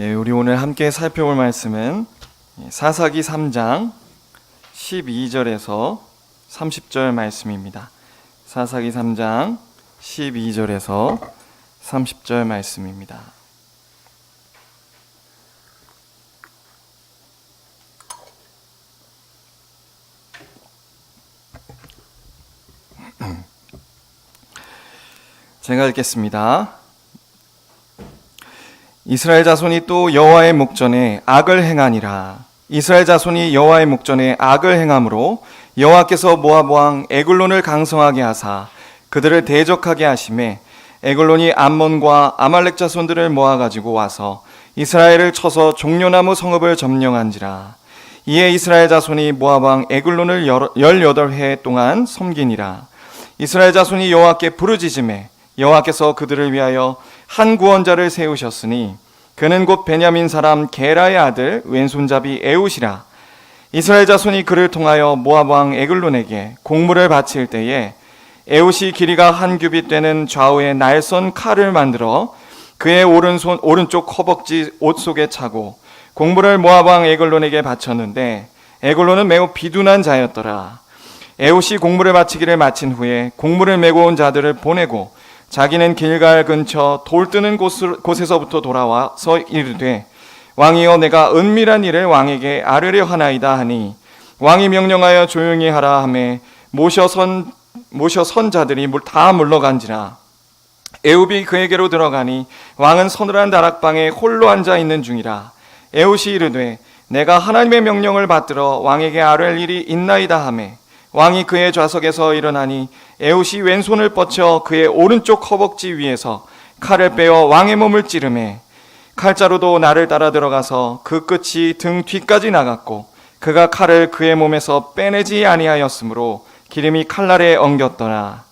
우리 오늘 함께 살펴볼 말씀은 사사기 3장 12절에서 30절 말씀입니다. 사사기 3장 12절에서 30절 말씀입니다. 제가 읽겠습니다. 이스라엘 자손이 또 여호와의 목전에 악을 행하니라. 이스라엘 자손이 여호와의 목전에 악을 행함으로 여호와께서 모압 왕 에글론을 강성하게 하사 그들을 대적하게 하심에 에글론이 암몬과 아말렉 자손들을 모아가지고 와서 이스라엘을 쳐서 종려나무 성읍을 점령한지라. 이에 이스라엘 자손이 모압 왕 에글론을 18해 동안 섬기니라. 이스라엘 자손이 여호와께 부르짖음에 여호와께서 그들을 위하여 한 구원자를 세우셨으니 그는 곧 베냐민 사람 게라의 아들 왼손잡이 에훗이라. 이스라엘 자손이 그를 통하여 모압 왕 에글론에게 공물을 바칠 때에 에훗이 길이가 한 규빗 되는 좌우에 날선 칼을 만들어 그의 오른쪽 허벅지 옷 속에 차고 공물을 모압 왕 에글론에게 바쳤는데 에글론은 매우 비둔한 자였더라. 에훗이 공물을 바치기를 마친 후에 공물을 메고 온 자들을 보내고 자기는 길갈 근처 돌 뜨는 곳에서부터 돌아와서 이르되 왕이여 내가 은밀한 일을 왕에게 아뢰려 하나이다 하니 왕이 명령하여 조용히 하라 하매 모셔 선 자들이 다 물러간지라. 에훗이 그에게로 들어가니 왕은 서늘한 다락방에 홀로 앉아 있는 중이라. 에훗이 이르되 내가 하나님의 명령을 받들어 왕에게 아뢰 일이 있나이다 하매 왕이 그의 좌석에서 일어나니 에훗이 왼손을 뻗쳐 그의 오른쪽 허벅지 위에서 칼을 빼어 왕의 몸을 찌르매 칼자루도 나를 따라 들어가서 그 끝이 등 뒤까지 나갔고 그가 칼을 그의 몸에서 빼내지 아니하였으므로 기름이 칼날에 엉겼더라.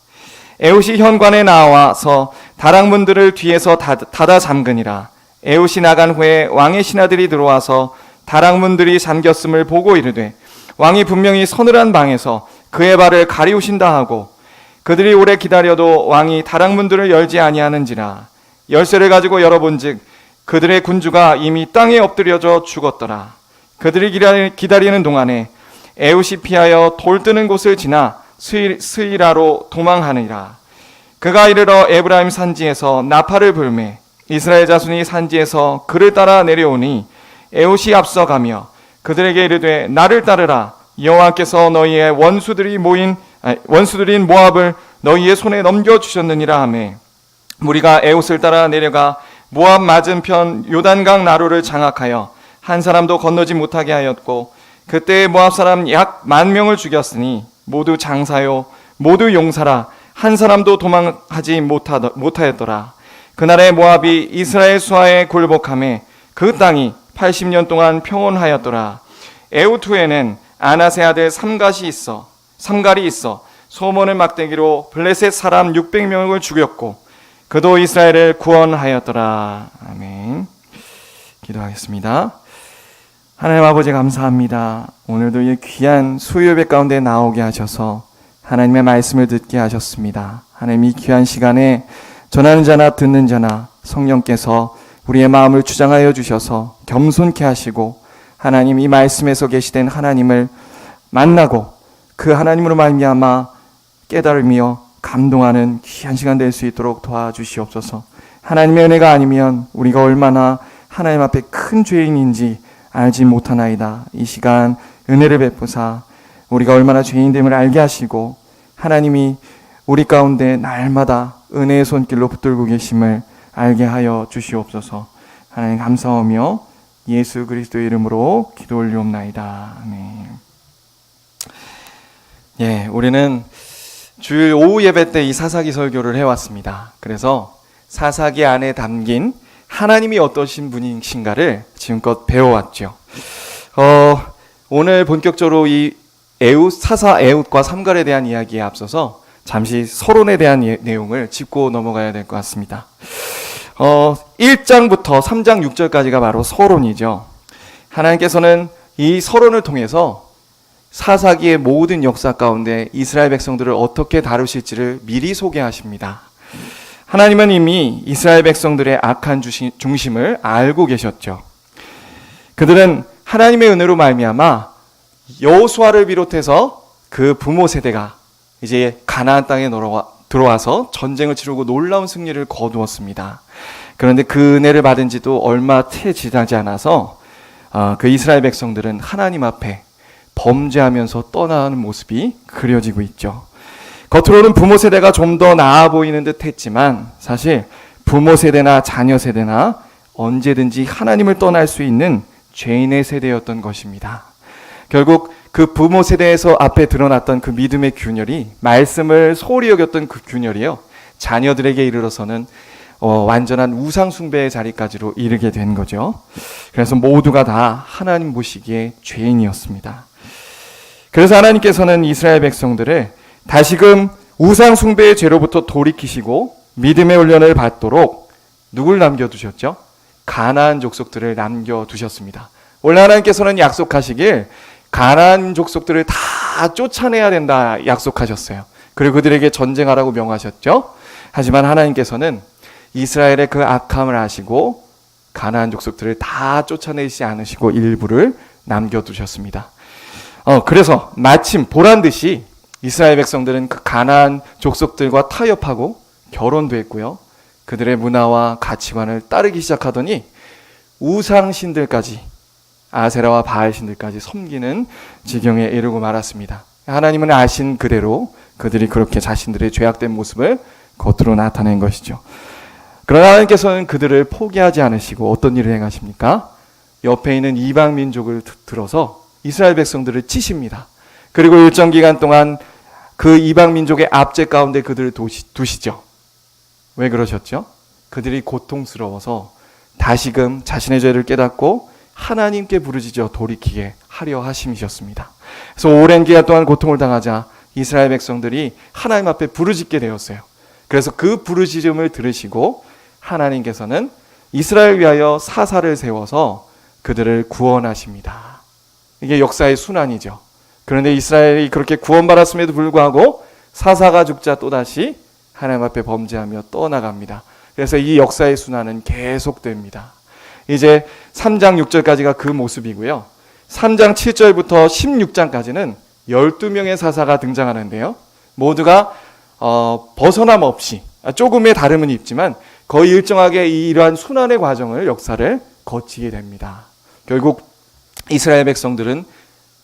에훗이 현관에 나와서 다락문들을 뒤에서 닫아 잠그니라. 에훗이 나간 후에 왕의 신하들이 들어와서 다락문들이 잠겼음을 보고 이르되 왕이 분명히 서늘한 방에서 그의 발을 가리우신다 하고 그들이 오래 기다려도 왕이 다락문들을 열지 아니하는지라. 열쇠를 가지고 열어본즉 그들의 군주가 이미 땅에 엎드려져 죽었더라. 그들이 기다리는 동안에 에훗이 피하여 돌 뜨는 곳을 지나 스이라로 도망하니라. 그가 이르러 에브라임 산지에서 나팔을 불매 이스라엘 자손이 산지에서 그를 따라 내려오니 에훗이 앞서가며 그들에게 이르되 나를 따르라. 여호와께서 너희의 원수들인 모압을 너희의 손에 넘겨주셨느니라 하매 무리가 에훗을 따라 내려가 모압 맞은편 요단강 나루를 장악하여 한 사람도 건너지 못하게 하였고 그때 모압 사람 약 10,000명을 죽였으니 모두 장사요 모두 용사라. 한 사람도 도망하지 못하였더라. 그날에 모압이 이스라엘 수하에 굴복하매 그 땅이 80년 동안 평온하였더라. 에훗 후에는 아낫의 아들 삼갈이 있어 소몬의 막대기로 블레셋 사람 600명을 죽였고 그도 이스라엘을 구원하였더라. 아멘. 기도하겠습니다. 하나님 아버지 감사합니다. 오늘도 이 귀한 수요예배 가운데 나오게 하셔서 하나님의 말씀을 듣게 하셨습니다. 하나님 이 귀한 시간에 전하는 자나 듣는 자나 성령께서 우리의 마음을 주장하여 주셔서 겸손케 하시고 하나님 이 말씀에서 계시된 하나님을 만나고 그 하나님으로 말미암아 깨달으며 감동하는 귀한 시간 될 수 있도록 도와주시옵소서. 하나님의 은혜가 아니면 우리가 얼마나 하나님 앞에 큰 죄인인지 알지 못하나이다. 이 시간 은혜를 베푸사 우리가 얼마나 죄인됨을 알게 하시고 하나님이 우리 가운데 날마다 은혜의 손길로 붙들고 계심을 알게 하여 주시옵소서. 하나님 감사하며 예수 그리스도의 이름으로 기도 올리옵나이다. 아멘. 우리는 주일 오후 예배 때 이 사사기 설교를 해왔습니다. 그래서 사사기 안에 담긴 하나님이 어떠신 분이신가를 지금껏 배워왔죠. 오늘 본격적으로 이 사사 에훗과 삼갈에 대한 이야기에 앞서서 잠시 서론에 대한 내용을 짚고 넘어가야 될 것 같습니다. 1장부터 3장 6절까지가 바로 서론이죠. 하나님께서는 이 서론을 통해서 사사기의 모든 역사 가운데 이스라엘 백성들을 어떻게 다루실지를 미리 소개하십니다. 하나님은 이미 이스라엘 백성들의 악한 중심을 알고 계셨죠. 그들은 하나님의 은혜로 말미암아 여호수아를 비롯해서 그 부모 세대가 이제 가나안 땅에 들어와서 전쟁을 치르고 놀라운 승리를 거두었습니다. 그런데 그 은혜를 받은 지도 얼마 채 지나지 않아서 그 이스라엘 백성들은 하나님 앞에 범죄하면서 떠나는 모습이 그려지고 있죠. 겉으로는 부모 세대가 좀 더 나아 보이는 듯 했지만 사실 부모 세대나 자녀 세대나 언제든지 하나님을 떠날 수 있는 죄인의 세대였던 것입니다. 결국 그 부모 세대에서 앞에 드러났던 그 믿음의 균열이 말씀을 소홀히 여겼던 그 균열이요, 자녀들에게 이르러서는 완전한 우상 숭배의 자리까지로 이르게 된 거죠. 그래서 모두가 다 하나님 보시기에 죄인이었습니다. 그래서 하나님께서는 이스라엘 백성들을 다시금 우상 숭배의 죄로부터 돌이키시고 믿음의 훈련을 받도록 누굴 남겨두셨죠? 가나안 족속들을 남겨두셨습니다. 원래 하나님께서는 약속하시길 가나안 족속들을 다 쫓아내야 된다 약속하셨어요. 그리고 그들에게 전쟁하라고 명하셨죠. 하지만 하나님께서는 이스라엘의 그 악함을 아시고 가나안 족속들을 다 쫓아내지 않으시고 일부를 남겨두셨습니다. 그래서 마침 보란듯이 이스라엘 백성들은 그 가나안 족속들과 타협하고 결혼도 했고요. 그들의 문화와 가치관을 따르기 시작하더니 우상신들까지, 아세라와 바알신들까지 섬기는 지경에 이르고 말았습니다. 하나님은 아신 그대로 그들이 그렇게 자신들의 죄악된 모습을 겉으로 나타낸 것이죠. 그러나 하나님께서는 그들을 포기하지 않으시고 어떤 일을 행하십니까? 옆에 있는 이방 민족을 들어서 이스라엘 백성들을 치십니다. 그리고 일정 기간 동안 그 이방 민족의 압제 가운데 그들을 두시죠. 왜 그러셨죠? 그들이 고통스러워서 다시금 자신의 죄를 깨닫고 하나님께 부르짖어 돌이키게 하려 하심이셨습니다. 그래서 오랜 기간 동안 고통을 당하자 이스라엘 백성들이 하나님 앞에 부르짖게 되었어요. 그래서 그 부르짖음을 들으시고 하나님께서는 이스라엘 위하여 사사를 세워서 그들을 구원하십니다. 이게 역사의 순환이죠. 그런데 이스라엘이 그렇게 구원받았음에도 불구하고 사사가 죽자 또다시 하나님 앞에 범죄하며 떠나갑니다. 그래서 이 역사의 순환은 계속됩니다. 이제 3장 6절까지가 그 모습이고요. 3장 7절부터 16장까지는 12명의 사사가 등장하는데요. 모두가 벗어남 없이 조금의 다름은 있지만 거의 일정하게 이러한 순환의 과정을, 역사를 거치게 됩니다. 결국 이스라엘 백성들은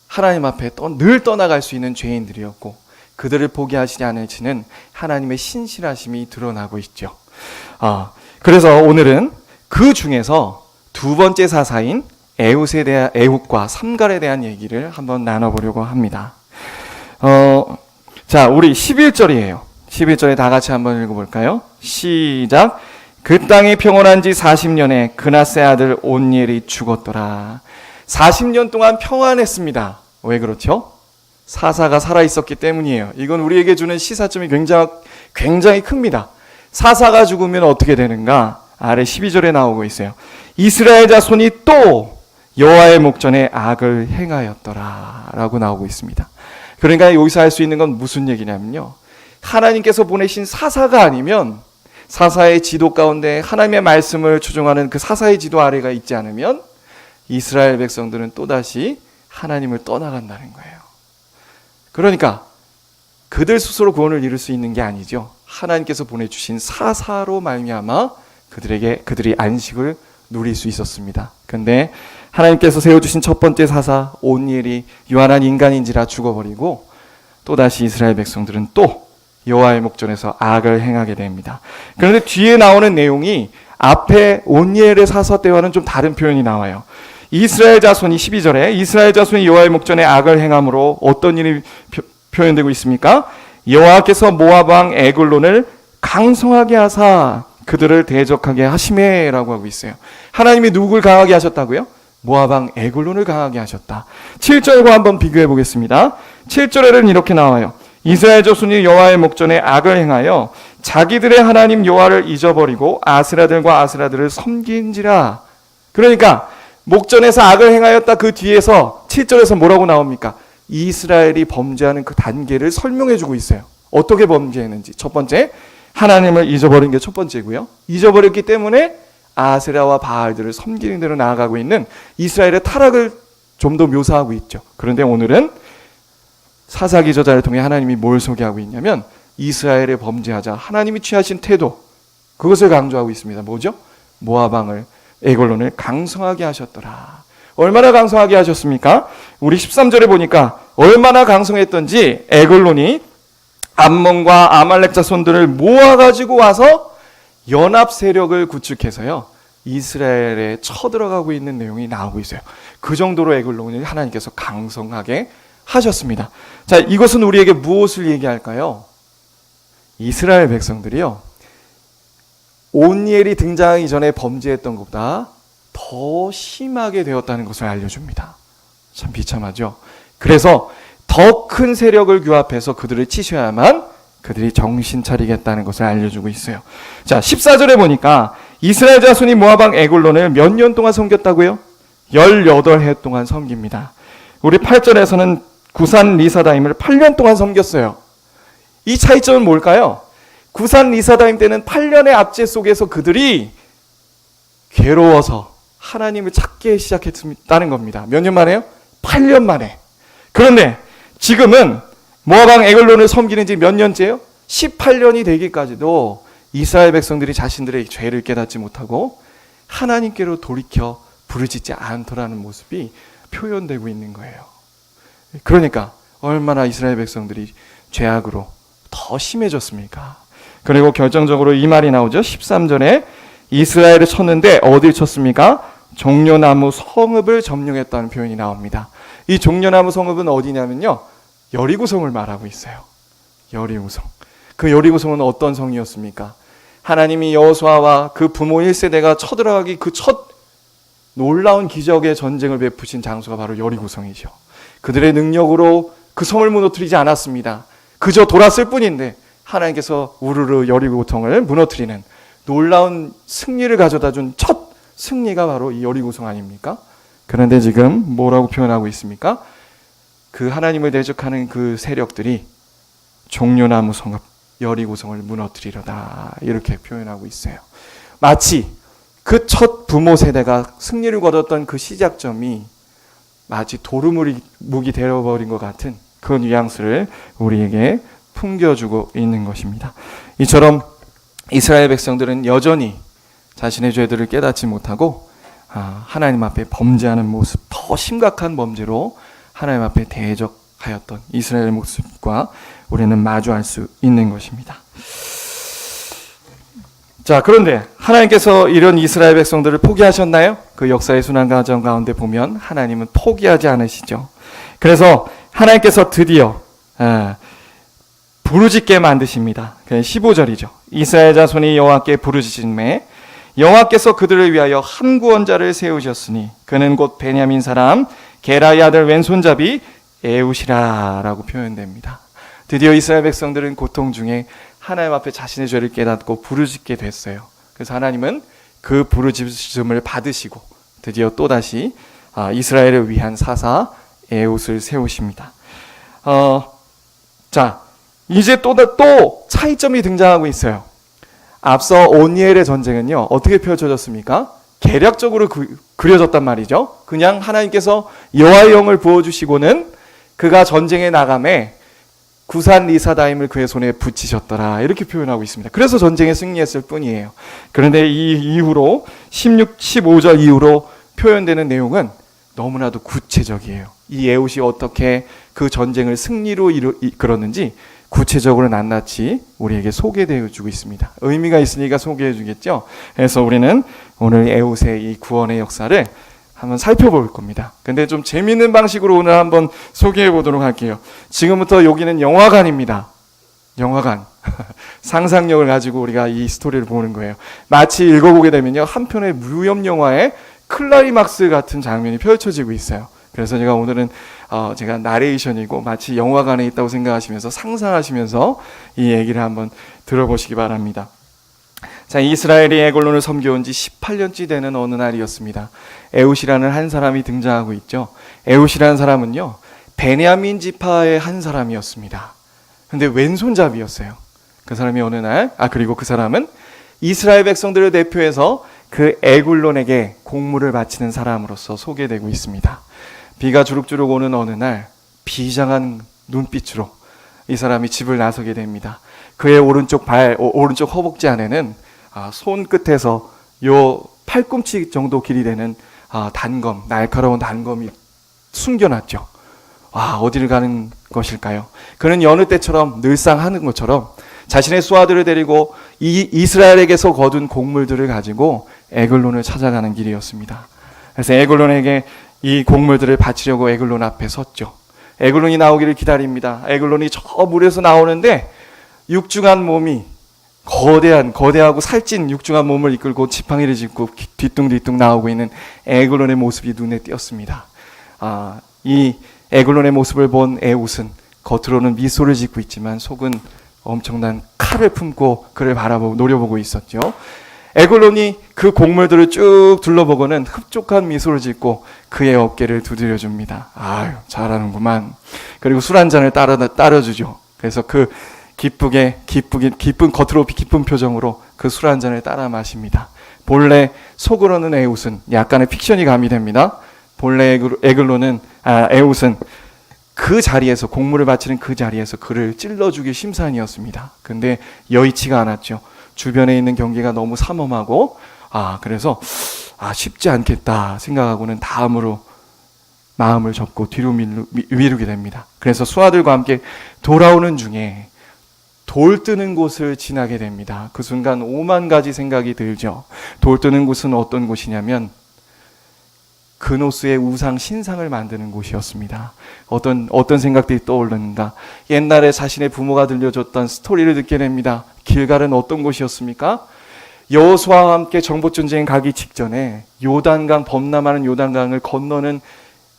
하나님 앞에 늘 떠나갈 수 있는 죄인들이었고 그들을 포기하시지 않으시는 하나님의 신실하심이 드러나고 있죠. 그래서 오늘은 그 중에서 두 번째 사사인 에훗과 삼갈에 대한 얘기를 한번 나눠보려고 합니다. 자, 우리 11절이에요. 11절에 다 같이 한번 읽어볼까요? 시작. 그 땅이 평온한 지 40년에 그나세 아들 온니엘이 죽었더라. 40년 동안 평안했습니다. 왜 그렇죠? 사사가 살아있었기 때문이에요. 이건 우리에게 주는 시사점이 굉장히 큽니다. 사사가 죽으면 어떻게 되는가? 아래 12절에 나오고 있어요. 이스라엘 자손이 또 여호와의 목전에 악을 행하였더라 라고 나오고 있습니다. 그러니까 여기서 할 수 있는 건 무슨 얘기냐면요, 하나님께서 보내신 사사가 아니면, 사사의 지도 가운데 하나님의 말씀을 추종하는 그 사사의 지도 아래가 있지 않으면 이스라엘 백성들은 또다시 하나님을 떠나간다는 거예요. 그러니까 그들 스스로 구원을 이룰 수 있는 게 아니죠. 하나님께서 보내주신 사사로 말미암아 그들이 안식을 누릴 수 있었습니다. 그런데 하나님께서 세워주신 첫 번째 사사 온니엘이 유한한 인간인지라 죽어버리고 또다시 이스라엘 백성들은 또 여호와의 목전에서 악을 행하게 됩니다. 그런데 뒤에 나오는 내용이 앞에 온니엘의 사사 때와는 좀 다른 표현이 나와요. 이스라엘 자손이 12절에 이스라엘 자손이 여호와의 목전에 악을 행함으로 어떤 일이 표현되고 있습니까? 여호와께서 모압 왕 에글론을 강성하게 하사 그들을 대적하게 하시매라고 하고 있어요. 하나님이 누굴 강하게 하셨다고요? 모압 왕 에글론을 강하게 하셨다. 7절과 한번 비교해 보겠습니다. 7절에는 이렇게 나와요. 이스라엘 자손이 여호와의 목전에 악을 행하여 자기들의 하나님 여호와를 잊어버리고 아스라들과 아스라들을 섬긴지라. 그러니까 목전에서 악을 행하였다 그 뒤에서 7절에서 뭐라고 나옵니까? 이스라엘이 범죄하는 그 단계를 설명해 주고 있어요. 어떻게 범죄했는지. 첫 번째, 하나님을 잊어버린 게 첫 번째고요. 잊어버렸기 때문에 아세라와 바알들을 섬기는 대로 나아가고 있는 이스라엘의 타락을 좀 더 묘사하고 있죠. 그런데 오늘은 사사기 저자를 통해 하나님이 뭘 소개하고 있냐면 이스라엘의 범죄하자 하나님이 취하신 태도, 그것을 강조하고 있습니다. 뭐죠? 모압 왕을, 에글론을 강성하게 하셨더라. 얼마나 강성하게 하셨습니까? 우리 13절에 보니까 얼마나 강성했던지 에글론이 암몬과 아말렉 자손들을 모아가지고 와서 연합 세력을 구축해서요 이스라엘에 쳐들어가고 있는 내용이 나오고 있어요. 그 정도로 에글론을 하나님께서 강성하게 하셨습니다. 자, 이것은 우리에게 무엇을 얘기할까요? 이스라엘 백성들이요 온니엘이 등장하기 전에 범죄했던 것보다 더 심하게 되었다는 것을 알려줍니다. 참 비참하죠. 그래서 더 큰 세력을 규합해서 그들을 치셔야만 그들이 정신 차리겠다는 것을 알려주고 있어요. 자, 14절에 보니까 이스라엘 자손이 모압 왕 에글론을 몇 년 동안 섬겼다고요? 18해 동안 섬깁니다. 우리 8절에서는 구산 리사다임을 8년 동안 섬겼어요. 이 차이점은 뭘까요? 구산 리사다임 때는 8년의 압제 속에서 그들이 괴로워서 하나님을 찾기 시작했다는 겁니다. 몇 년 만에요? 8년 만에. 그런데 지금은 모압 왕 에글론을 섬기는 지 몇 년째요? 18년이 되기까지도 이스라엘 백성들이 자신들의 죄를 깨닫지 못하고 하나님께로 돌이켜 부르짖지 않더라는 모습이 표현되고 있는 거예요. 그러니까 얼마나 이스라엘 백성들이 죄악으로 더 심해졌습니까? 그리고 결정적으로 이 말이 나오죠. 13절에 이스라엘을 쳤는데 어딜 쳤습니까? 종려나무 성읍을 점령했다는 표현이 나옵니다. 이 종려나무 성읍은 어디냐면요 여리고성을 말하고 있어요. 여리고성. 그 여리고성은 어떤 성이었습니까? 하나님이 여호수아와 그 부모 1세대가 쳐들어가기 그 첫 놀라운 기적의 전쟁을 베푸신 장소가 바로 여리고성이죠. 그들의 능력으로 그 성을 무너뜨리지 않았습니다. 그저 돌았을 뿐인데 하나님께서 우르르 여리고성을 무너뜨리는 놀라운 승리를 가져다 준 첫 승리가 바로 이 여리고성 아닙니까? 그런데 지금 뭐라고 표현하고 있습니까? 그 하나님을 대적하는 그 세력들이 종려나무 성읍 여리고성을 무너뜨리려다 이렇게 표현하고 있어요. 마치 그 첫 부모 세대가 승리를 거뒀던 그 시작점이 마치 도루묵이 되어버린 것 같은 그 뉘앙스를 우리에게 풍겨주고 있는 것입니다. 이처럼 이스라엘 백성들은 여전히 자신의 죄들을 깨닫지 못하고 하나님 앞에 범죄하는 모습, 더 심각한 범죄로 하나님 앞에 대적하였던 이스라엘의 모습과 우리는 마주할 수 있는 것입니다. 자, 그런데 하나님께서 이런 이스라엘 백성들을 포기하셨나요? 그 역사의 순환 과정 가운데 보면 하나님은 포기하지 않으시죠. 그래서 하나님께서 드디어 부르짖게 만드십니다. 15절이죠. 이스라엘 자손이 여호와께 부르짖음에 여호와께서 그들을 위하여 한 구원자를 세우셨으니 그는 곧 베냐민 사람 게라의 아들 왼손잡이 에웃이라라고 표현됩니다. 드디어 이스라엘 백성들은 고통 중에 하나님 앞에 자신의 죄를 깨닫고 부르짖게 됐어요. 그래서 하나님은 그 부르짖음을 받으시고 드디어 또다시 이스라엘을 위한 사사 에웃을 세우십니다. 자, 이제 또 차이점이 등장하고 있어요. 앞서 온니엘의 전쟁은요 어떻게 펼쳐졌습니까? 계략적으로 그려졌단 말이죠. 그냥 하나님께서 여호와의 영을 부어주시고는 그가 전쟁에 나가매 구산 리사다임을 그의 손에 붙이셨더라 이렇게 표현하고 있습니다. 그래서 전쟁에 승리했을 뿐이에요. 그런데 이 이후로 15절 이후로 표현되는 내용은 너무나도 구체적이에요. 이 에웃이 어떻게 그 전쟁을 승리로 이끌었는지 구체적으로 낱낱이 우리에게 소개되어 주고 있습니다. 의미가 있으니까 소개해 주겠죠. 그래서 우리는 오늘 에웃의 이 구원의 역사를 한번 살펴볼 겁니다. 근데 좀 재미있는 방식으로 오늘 한번 소개해 보도록 할게요. 지금부터 여기는 영화관입니다. 영화관. 상상력을 가지고 우리가 이 스토리를 보는 거예요. 마치 읽어보게 되면요 한 편의 무협 영화의 클라이막스 같은 장면이 펼쳐지고 있어요. 그래서 제가 오늘은 제가 나레이션이고 마치 영화관에 있다고 생각하시면서 상상하시면서 이 얘기를 한번 들어보시기 바랍니다. 자, 이스라엘이 에글론을 섬겨온 지 18년째 되는 어느 날이었습니다. 에웃이라는 한 사람이 등장하고 있죠. 에웃이라는 사람은요 베냐민 지파의 한 사람이었습니다. 근데 왼손잡이였어요. 그 사람이 어느 날, 그리고 그 사람은 이스라엘 백성들을 대표해서 그 에굴론에게 공물을 바치는 사람으로서 소개되고 있습니다. 비가 주룩주룩 오는 어느 날 비장한 눈빛으로 이 사람이 집을 나서게 됩니다. 그의 오른쪽 허벅지 안에는 손끝에서 요 팔꿈치 정도 길이 되는 날카로운 단검이 숨겨놨죠. 어디를 가는 것일까요? 그는 여느 때처럼 늘상 하는 것처럼 자신의 수하들을 데리고 이스라엘에게서 거둔 곡물들을 가지고 에글론을 찾아가는 길이었습니다. 그래서 에글론에게 이 곡물들을 바치려고 에글론 앞에 섰죠. 에글론이 나오기를 기다립니다. 에글론이 저 물에서 나오는데 육중한 몸이 거대하고 살찐 육중한 몸을 이끌고 지팡이를 짚고 뒤뚱뒤뚱 나오고 있는 에글론의 모습이 눈에 띄었습니다. 이 에글론의 모습을 본 에웃은 겉으로는 미소를 짓고 있지만 속은 엄청난 칼을 품고 그를 노려보고 있었죠. 에글론이 그 곡물들을 쭉 둘러보고는 흡족한 미소를 짓고 그의 어깨를 두드려줍니다. 잘하는구만. 그리고 술 한 잔을 따라주죠. 그래서 그 기쁜 겉으로 기쁜 표정으로 그 술 한 잔을 따라 마십니다. 본래 속으로는 에웃은 약간의 픽션이 가미됩니다. 본래 에웃은 그 자리에서 곡물을 바치는 그 자리에서 그를 찔러주기 심산이었습니다. 근데 여의치가 않았죠. 주변에 있는 경계가 너무 삼엄하고 그래서 쉽지 않겠다 생각하고는 다음으로 마음을 접고 뒤로 미루게 됩니다. 그래서 수하들과 함께 돌아오는 중에 돌 뜨는 곳을 지나게 됩니다. 그 순간 5만 가지 생각이 들죠. 돌 뜨는 곳은 어떤 곳이냐면 그노스의 우상 신상을 만드는 곳이었습니다. 어떤 생각들이 떠오르는가. 옛날에 자신의 부모가 들려줬던 스토리를 듣게 됩니다. 길갈은 어떤 곳이었습니까? 여호수아와 함께 정복전쟁 가기 직전에 요단강, 범람하는 요단강을 건너는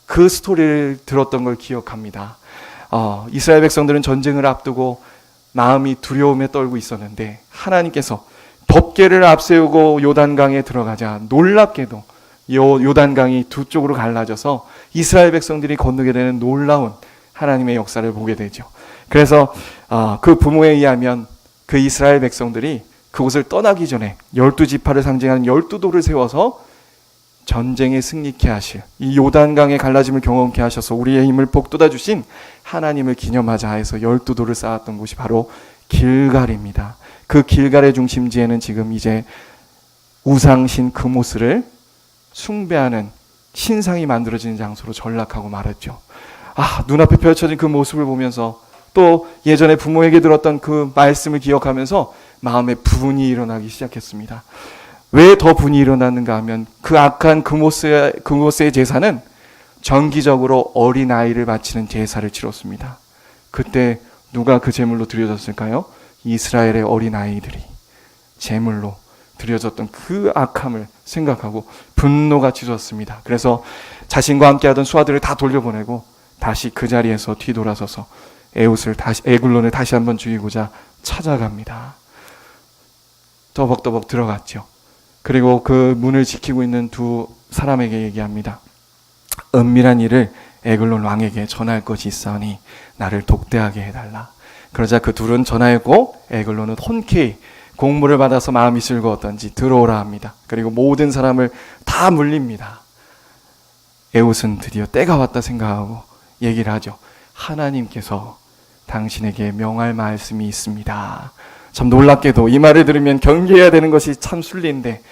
그 스토리를 들었던 걸 기억합니다. 이스라엘 백성들은 전쟁을 앞두고 마음이 두려움에 떨고 있었는데 하나님께서 덮개를 앞세우고 요단강에 들어가자 놀랍게도 요단강이 두 쪽으로 갈라져서 이스라엘 백성들이 건너게 되는 놀라운 하나님의 역사를 보게 되죠. 그래서 그 부모에 의하면 그 이스라엘 백성들이 그곳을 떠나기 전에 12지파를 상징하는 12돌을 세워서 전쟁에 승리케 하실 이 요단강의 갈라짐을 경험케 하셔서 우리의 힘을 복돋아 주신 하나님을 기념하자 해서 12돌을 쌓았던 곳이 바로 길갈입니다. 그 길갈의 중심지에는 지금 이제 우상신 그모스를 숭배하는 신상이 만들어지는 장소로 전락하고 말았죠. 눈앞에 펼쳐진 그 모습을 보면서 또 예전에 부모에게 들었던 그 말씀을 기억하면서 마음에 분이 일어나기 시작했습니다. 왜 더 분이 일어났는가 하면 그 악한 그모스의 제사는 정기적으로 어린아이를 바치는 제사를 치렀습니다. 그때 누가 그 제물로 드려졌을까요? 이스라엘의 어린아이들이 제물로 드려졌던 그 악함을 생각하고 분노가 치솟습니다. 그래서 자신과 함께하던 수하들을 다 돌려보내고 다시 그 자리에서 뒤돌아서서 에굴론을 다시 한번 죽이고자 찾아갑니다. 더벅더벅 들어갔죠. 그리고 그 문을 지키고 있는 두 사람에게 얘기합니다. 은밀한 일을 에글론 왕에게 전할 것이 있사오니 나를 독대하게 해달라. 그러자 그 둘은 전하였고 에글론은 흔쾌히 공물을 받아서 마음이 즐거웠던지 들어오라 합니다. 그리고 모든 사람을 다 물립니다. 에웃은 드디어 때가 왔다 생각하고 얘기를 하죠. 하나님께서 당신에게 명할 말씀이 있습니다. 참 놀랍게도 이 말을 들으면 경계해야 되는 것이 참 순리인데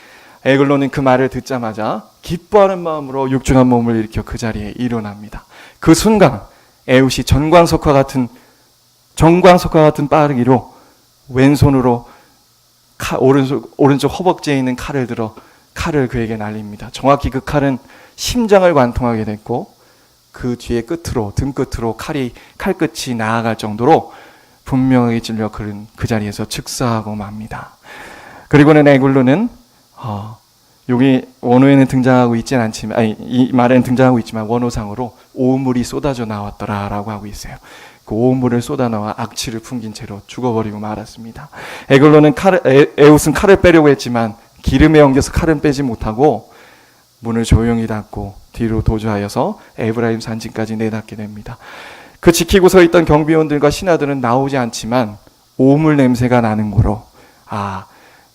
에글론은 그 말을 듣자마자 기뻐하는 마음으로 육중한 몸을 일으켜 그 자리에 일어납니다. 그 순간 에웃이 정광석과 같은 빠르기로 왼손으로 오른쪽 허벅지에 있는 칼을 들어 칼을 그에게 날립니다. 정확히 그 칼은 심장을 관통하게 됐고 그 뒤에 등 끝으로 칼끝이 나아갈 정도로 분명하게 찔려 그는 그 자리에서 즉사하고 맙니다. 그리고는 에굴론은 여기 원어에는 등장하고 있진 않지만 이 말에는 등장하고 있지만 원어상으로 오물이 쏟아져 나왔더라라고 하고 있어요. 그 오물을 쏟아나와 악취를 풍긴 채로 죽어버리고 말았습니다. 에웃은 칼을 빼려고 했지만 기름에 엉겨서 칼은 빼지 못하고 문을 조용히 닫고 뒤로 도주하여서 에브라임 산지까지 내닫게 됩니다. 그 지키고 서 있던 경비원들과 신하들은 나오지 않지만 오물 냄새가 나는 거로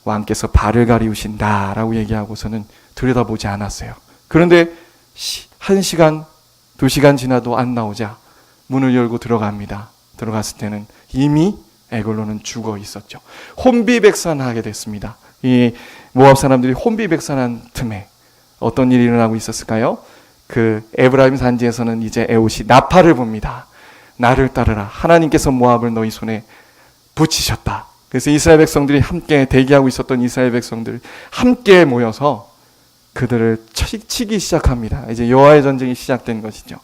왕께서 발을 가리우신다라고 얘기하고서는 들여다보지 않았어요. 그런데 1시간, 2시간 지나도 안 나오자 문을 열고 들어갑니다. 들어갔을 때는 이미 에글론은 죽어 있었죠. 혼비백산하게 됐습니다. 이 모압 사람들이 혼비백산한 틈에 어떤 일이 일어나고 있었을까요? 그 에브라임 산지에서는 이제 에웃이 나팔을 봅니다. 나를 따르라. 하나님께서 모압을 너희 손에 붙이셨다. 그래서 이스라엘 백성들이 함께 대기하고 있었던 이스라엘 백성들 함께 모여서 그들을 치기 시작합니다. 이제 여호와의 전쟁이 시작된 것이죠.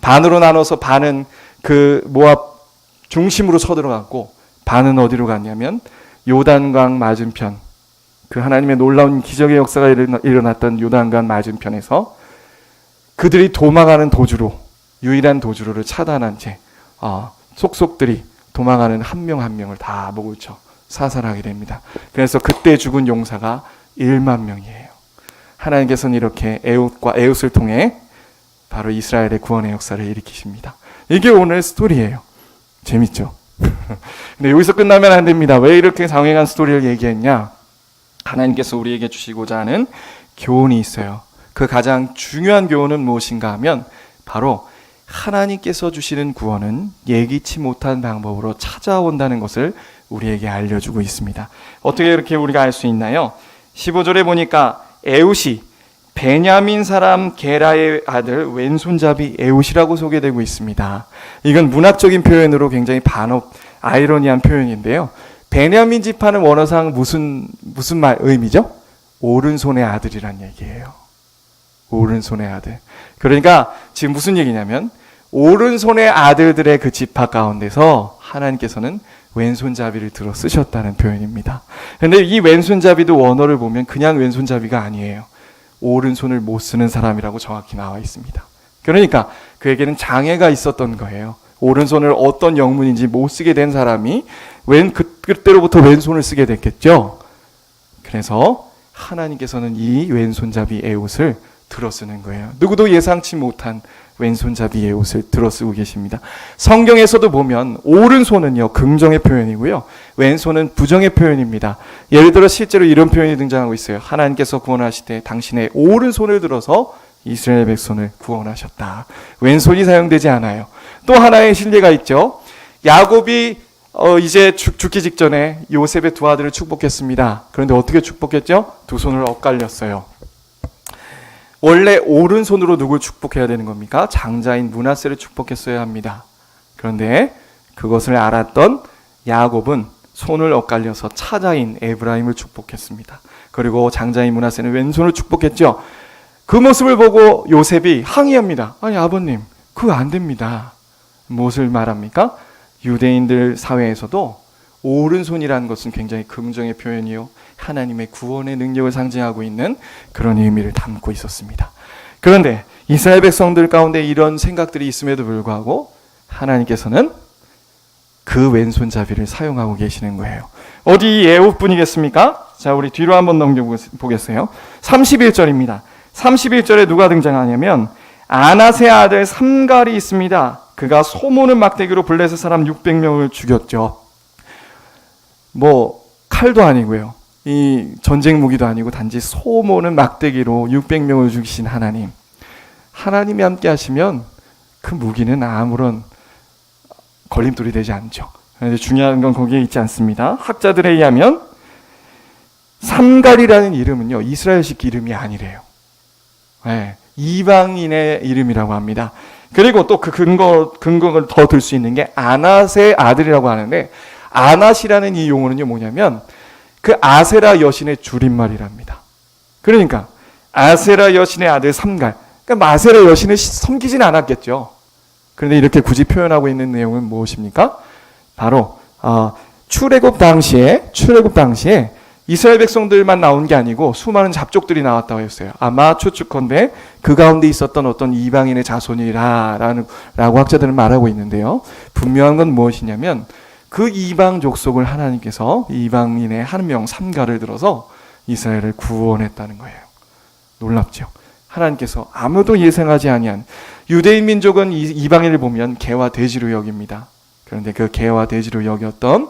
반으로 나눠서 반은 그 모압 중심으로 서들어갔고 반은 어디로 갔냐면 요단강 맞은편, 그 하나님의 놀라운 기적의 역사가 일어났던 요단강 맞은편에서 그들이 도망하는 도주로, 유일한 도주로를 차단한 채 속속들이 도망하는 한 명 한 명을 다 목을 쳐 사살하게 됩니다. 그래서 그때 죽은 용사가 1만 명이에요. 하나님께서는 이렇게 에웃을 통해 바로 이스라엘의 구원의 역사를 일으키십니다. 이게 오늘 스토리예요. 재밌죠? 근데 여기서 끝나면 안 됩니다. 왜 이렇게 장황한 스토리를 얘기했냐? 하나님께서 우리에게 주시고자 하는 교훈이 있어요. 그 가장 중요한 교훈은 무엇인가 하면 바로 하나님께서 주시는 구원은 예기치 못한 방법으로 찾아온다는 것을 우리에게 알려주고 있습니다. 어떻게 이렇게 우리가 알 수 있나요? 15절에 보니까 에웃이 베냐민 사람 게라의 아들 왼손잡이 에웃이라고 소개되고 있습니다. 이건 문학적인 표현으로 굉장히 아이러니한 표현인데요. 베냐민 지파는 원어상 무슨 의미죠? 오른손의 아들이란 얘기예요. 오른손의 아들. 그러니까 지금 무슨 얘기냐면 오른손의 아들들의 그 지파 가운데서 하나님께서는 왼손잡이를 들어 쓰셨다는 표현입니다. 그런데 이 왼손잡이도 원어를 보면 그냥 왼손잡이가 아니에요. 오른손을 못 쓰는 사람이라고 정확히 나와 있습니다. 그러니까 그에게는 장애가 있었던 거예요. 오른손을 어떤 영문인지 못 쓰게 된 사람이 그때로부터 왼손을 쓰게 됐겠죠. 그래서 하나님께서는 이 왼손잡이 에웃을 들어 쓰는 거예요. 누구도 예상치 못한 왼손잡이 에웃을 들어 쓰고 계십니다. 성경에서도 보면 오른손은요 긍정의 표현이고요, 왼손은 부정의 표현입니다. 예를 들어 실제로 이런 표현이 등장하고 있어요. 하나님께서 구원하실 때 당신의 오른손을 들어서 이스라엘 백성을 구원하셨다. 왼손이 사용되지 않아요. 또 하나의 신뢰가 있죠. 야곱이 이제 죽기 직전에 요셉의 두 아들을 축복했습니다. 그런데 어떻게 축복했죠? 두 손을 엇갈렸어요. 원래 오른손으로 누굴 축복해야 되는 겁니까? 장자인 므낫세를 축복했어야 합니다. 그런데 그것을 알았던 야곱은 손을 엇갈려서 차자인 에브라임을 축복했습니다. 그리고 장자인 므낫세는 왼손을 축복했죠. 그 모습을 보고 요셉이 항의합니다. 아니 아버님, 그거 안 됩니다. 무엇을 말합니까? 유대인들 사회에서도 오른손이라는 것은 굉장히 긍정의 표현이요, 하나님의 구원의 능력을 상징하고 있는 그런 의미를 담고 있었습니다. 그런데 이스라엘 백성들 가운데 이런 생각들이 있음에도 불구하고 하나님께서는 그 왼손잡이를 사용하고 계시는 거예요. 어디 에웃뿐이겠습니까? 자, 우리 뒤로 한번 넘겨보겠어요. 31절입니다. 31절에 누가 등장하냐면 아낫의 아들 삼갈이 있습니다. 그가 소모는 막대기로 블레셋 사람 600명을 죽였죠. 칼도 아니고요, 이 전쟁 무기도 아니고 단지 소모는 막대기로 600명을 죽이신 하나님. 하나님이 함께 하시면 그 무기는 아무런 걸림돌이 되지 않죠. 그런데 중요한 건 거기에 있지 않습니다. 학자들에 의하면 삼갈이라는 이름은요 이스라엘식 이름이 아니래요. 네, 이방인의 이름이라고 합니다. 그리고 또 그 근거를 더 들 수 있는 게 아낫의 아들이라고 하는데, 아낫이라는 이 용어는요 뭐냐면 그 아세라 여신의 줄임말이랍니다. 그러니까 아세라 여신의 아들 삼갈, 그러니까 아세라 여신을 섬기진 않았겠죠. 그런데 이렇게 굳이 표현하고 있는 내용은 무엇입니까? 바로 출애굽 당시에 이스라엘 백성들만 나온 게 아니고 수많은 잡족들이 나왔다고 했어요. 아마 추측컨대 그 가운데 있었던 어떤 이방인의 자손이라고 학자들은 말하고 있는데요. 분명한 건 무엇이냐면 그 이방 족속을 하나님께서 이방인의 한 명 삼갈을 들어서 이스라엘을 구원했다는 거예요. 놀랍죠? 하나님께서 아무도 예상하지 아니한, 유대인 민족은 이방인을 보면 개와 돼지로 여깁니다. 그런데 그 개와 돼지로 여겼던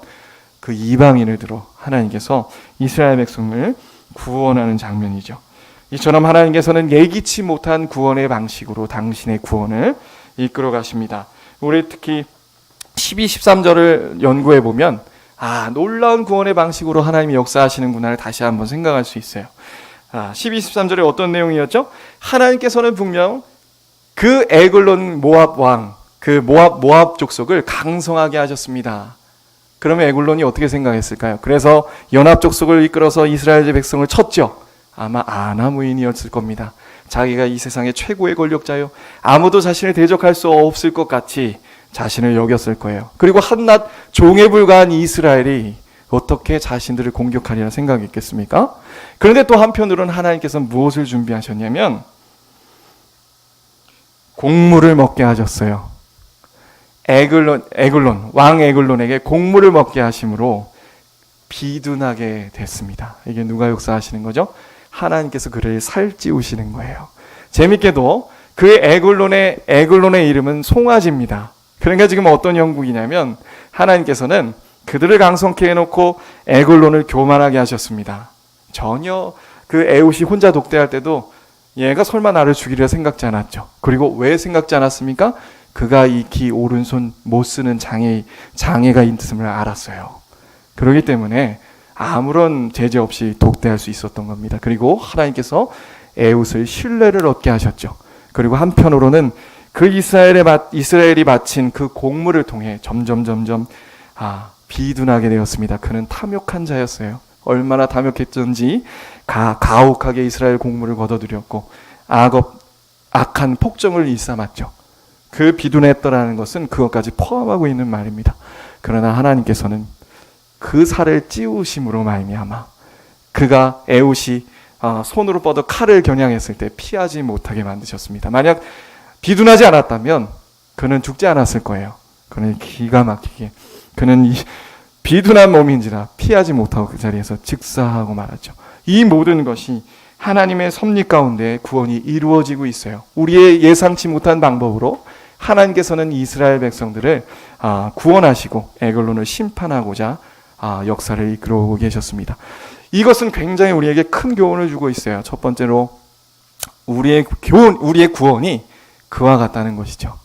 그 이방인을 들어 하나님께서 이스라엘 백성을 구원하는 장면이죠. 이처럼 하나님께서는 예기치 못한 구원의 방식으로 당신의 구원을 이끌어 가십니다. 우리 특히 12, 13절을 연구해 보면 놀라운 구원의 방식으로 하나님이 역사하시는구나를 다시 한번 생각할 수 있어요. 12, 13절에 어떤 내용이었죠? 하나님께서는 분명 그 에글론 모압 왕, 그 모압 족속을 강성하게 하셨습니다. 그러면 에글론이 어떻게 생각했을까요? 그래서 연합 족속을 이끌어서 이스라엘 백성을 쳤죠. 아마 아나무인이었을 겁니다. 자기가 이 세상의 최고의 권력자요, 아무도 자신을 대적할 수 없을 것 같이 자신을 여겼을 거예요. 그리고 한낱 종에 불과한 이스라엘이 어떻게 자신들을 공격하리라 생각했겠습니까? 그런데 또 한편으로는 하나님께서 무엇을 준비하셨냐면 곡물을 먹게 하셨어요. 왕 에글론에게 곡물을 먹게 하심으로 비둔하게 됐습니다. 이게 누가 역사하시는 거죠? 하나님께서 그를 살찌우시는 거예요. 재밌게도 그 에글론의 이름은 송아지입니다. 그러니까 지금 어떤 형국이냐면 하나님께서는 그들을 강성케 해놓고 에글론을 교만하게 하셨습니다. 전혀 그 에웃이 혼자 독대할 때도 얘가 설마 나를 죽이려 생각지 않았죠. 그리고 왜 생각지 않았습니까? 그가 익히 오른손 못 쓰는 장애가 있음을 알았어요. 그렇기 때문에 아무런 제재 없이 독대할 수 있었던 겁니다. 그리고 하나님께서 에웃을 신뢰를 얻게 하셨죠. 그리고 한편으로는 그 이스라엘이 바친 그 곡물을 통해 점점 비둔하게 되었습니다. 그는 탐욕한 자였어요. 얼마나 탐욕했던지 가혹하게 이스라엘 곡물을 거둬들였고 악한 폭정을 일삼았죠. 그 비둔했더라는 것은 그것까지 포함하고 있는 말입니다. 그러나 하나님께서는 그 살을 찌우심으로 말미암아 그가 에웃이 손으로 뻗어 칼을 겨냥했을 때 피하지 못하게 만드셨습니다. 만약 비둔하지 않았다면 그는 죽지 않았을 거예요. 그는 기가 막히게 그는 비둔한 몸인지라 피하지 못하고 그 자리에서 즉사하고 말았죠. 이 모든 것이 하나님의 섭리 가운데 구원이 이루어지고 있어요. 우리의 예상치 못한 방법으로 하나님께서는 이스라엘 백성들을 구원하시고 에글론을 심판하고자 역사를 이끌어오고 계셨습니다. 이것은 굉장히 우리에게 큰 교훈을 주고 있어요. 첫 번째로 우리의 구원이 그와 같다는 것이죠.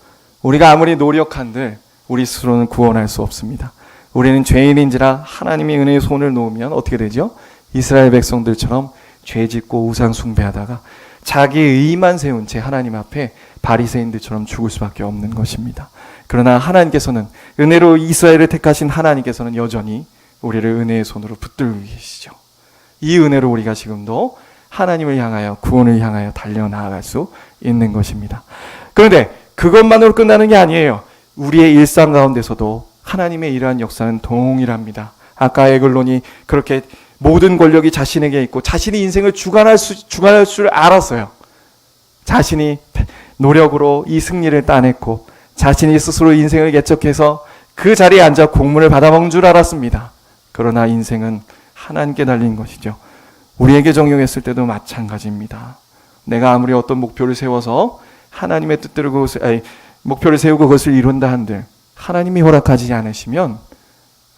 우리가 아무리 노력한들 우리 스스로는 구원할 수 없습니다. 우리는 죄인인지라 하나님의 은혜의 손을 놓으면 어떻게 되죠? 이스라엘 백성들처럼 죄짓고 우상 숭배하다가 자기 의만 세운 채 하나님 앞에 바리새인들처럼 죽을 수밖에 없는 것입니다. 그러나 하나님께서는 은혜로 이스라엘을 택하신 하나님께서는 여전히 우리를 은혜의 손으로 붙들고 계시죠. 이 은혜로 우리가 지금도 하나님을 향하여 구원을 향하여 달려나아갈 수 있는 것입니다. 그런데 그것만으로 끝나는 게 아니에요. 우리의 일상 가운데서도 하나님의 이러한 역사는 동일합니다. 아까 에글론이 그렇게 모든 권력이 자신에게 있고 자신이 인생을 주관할 줄 알았어요. 자신이 노력으로 이 승리를 따냈고 자신이 스스로 인생을 개척해서 그 자리에 앉아 곡물을 받아먹는 줄 알았습니다. 그러나 인생은 하나님께 달린 것이죠. 우리에게 적용했을 때도 마찬가지입니다. 내가 아무리 어떤 목표를 세워서 하나님의 뜻대로 목표를 세우고 그것을 이룬다 한들 하나님이 허락하지 않으시면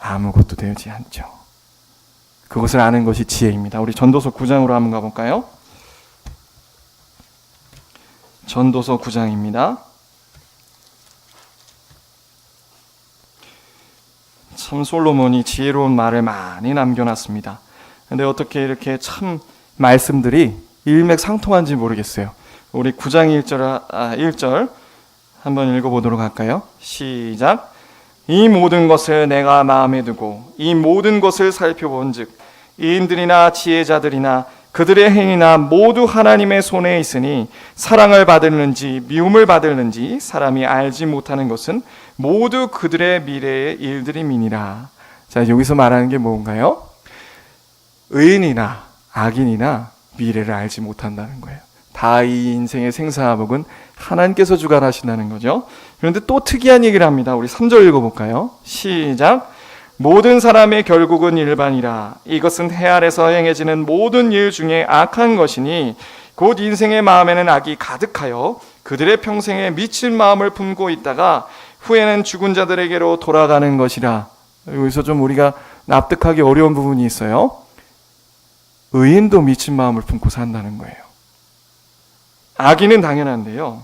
아무것도 되지 않죠. 그것을 아는 것이 지혜입니다. 우리 전도서 9장으로 한번 가볼까요? 전도서 9장입니다. 참 솔로몬이 지혜로운 말을 많이 남겨놨습니다. 근데 어떻게 이렇게 참 말씀들이 일맥상통한지 모르겠어요. 우리 9장 1절 한번 읽어보도록 할까요? 시작. 이 모든 것을 내가 마음에 두고 이 모든 것을 살펴본즉 이인들이나 지혜자들이나 그들의 행위나 모두 하나님의 손에 있으니 사랑을 받을는지 미움을 받을는지 사람이 알지 못하는 것은 모두 그들의 미래의 일들임이니라. 자, 여기서 말하는 게 뭔가요? 의인이나 악인이나 미래를 알지 못한다는 거예요. 다 이 인생의 생사화복은 하나님께서 주관하신다는 거죠. 그런데 또 특이한 얘기를 합니다. 우리 3절 읽어볼까요? 시작. 모든 사람의 결국은 일반이라. 이것은 해 아래서 행해지는 모든 일 중에 악한 것이니 곧 인생의 마음에는 악이 가득하여 그들의 평생에 미친 마음을 품고 있다가 후에는 죽은 자들에게로 돌아가는 것이라. 여기서 좀 우리가 납득하기 어려운 부분이 있어요. 의인도 미친 마음을 품고 산다는 거예요. 악인은 당연한데요.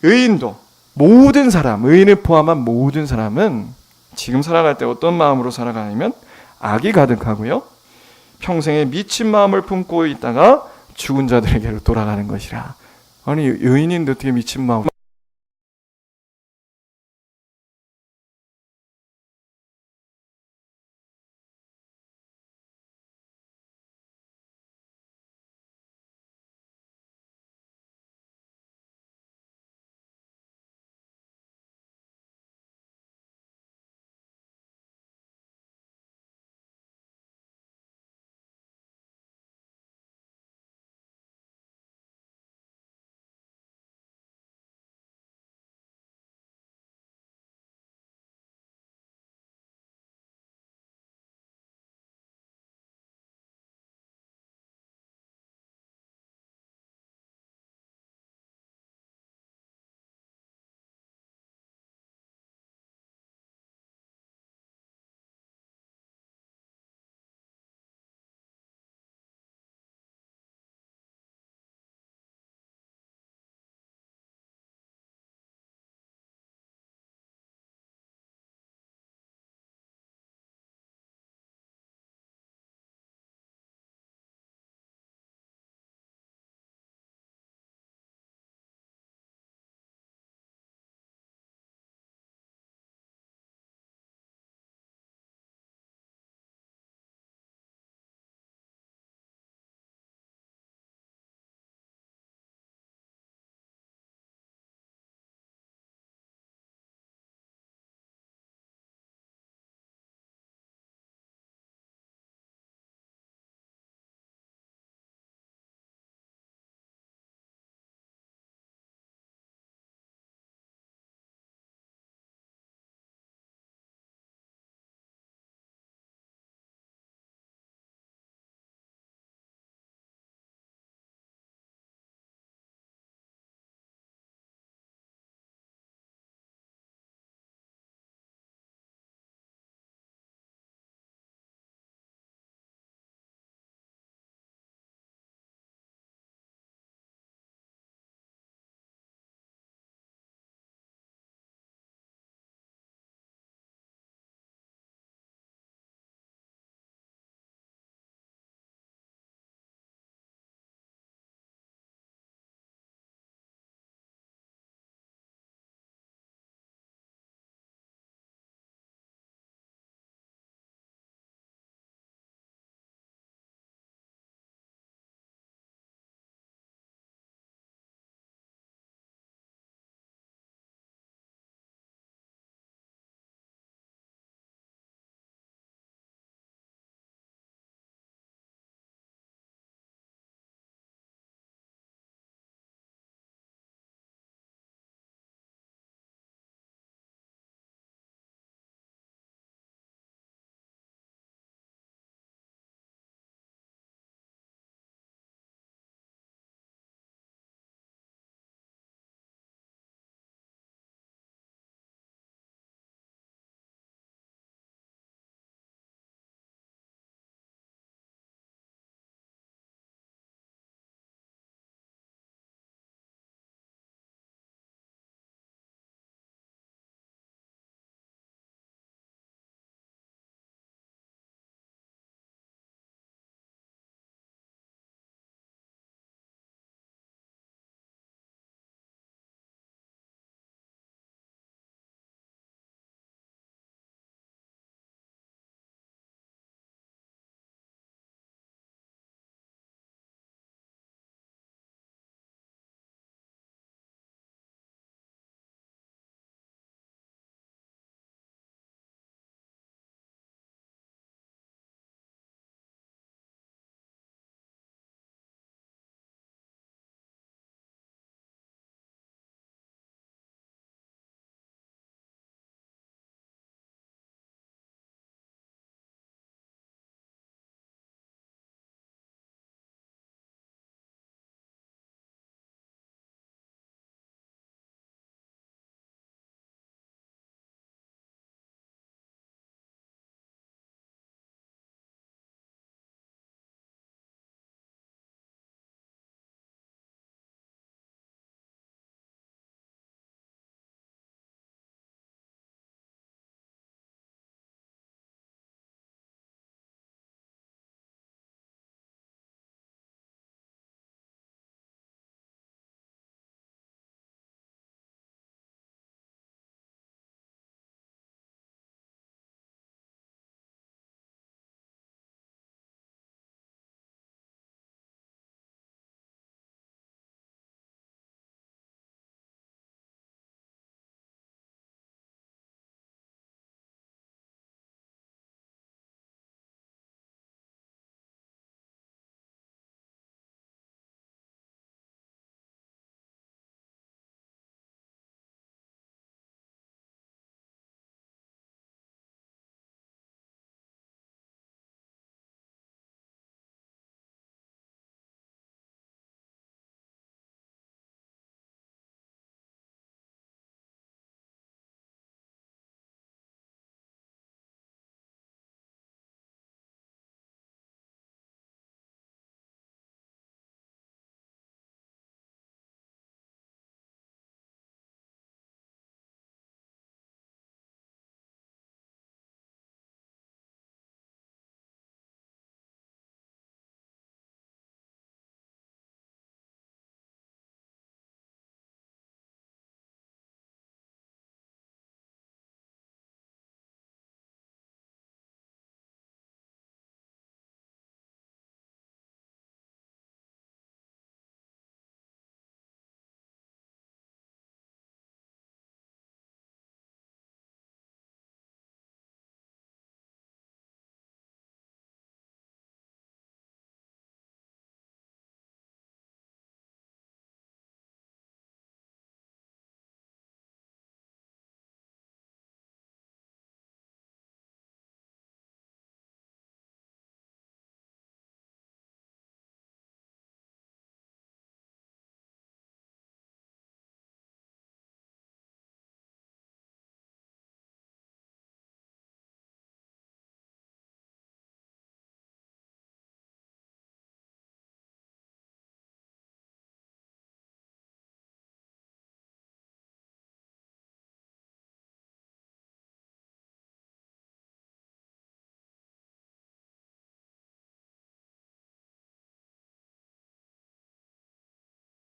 의인도, 모든 사람, 의인을 포함한 모든 사람은 지금 살아갈 때 어떤 마음으로 살아가냐면 악이 가득하고요. 평생에 미친 마음을 품고 있다가 죽은 자들에게로 돌아가는 것이라. 아니, 의인인데 어떻게 미친 마음?